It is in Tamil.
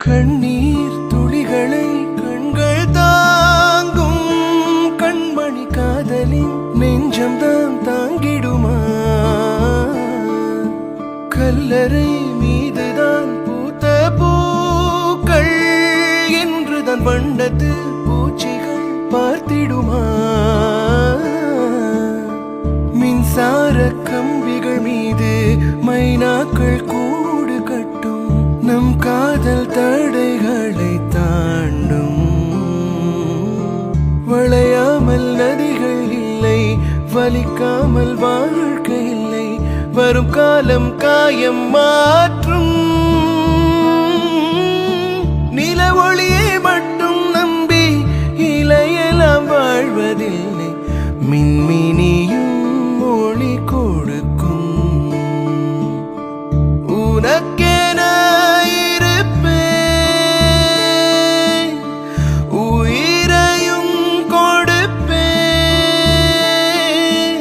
கண்ணீர் துளிகளை கண்கள் தாங்கும் கண்மணி காதலின் நெஞ்சம்தான் தாங்கிடுமா? கல்லறை மீதுதான் பூத்த பூக்கள் என்றுதான் வண்ணத்து பூச்சிகள் பார்த்திடுமா? மின்சார கம்பிகள் மீது மைனாக்கள் கூடு கட்டும் நம் காதல் தடைகளை தாண்டும். வளையாமல் நதிகள் இல்லை, வலிக்காமல் வாழ்க்கை இல்லை, வரும் காலம் காயம் மாற்ற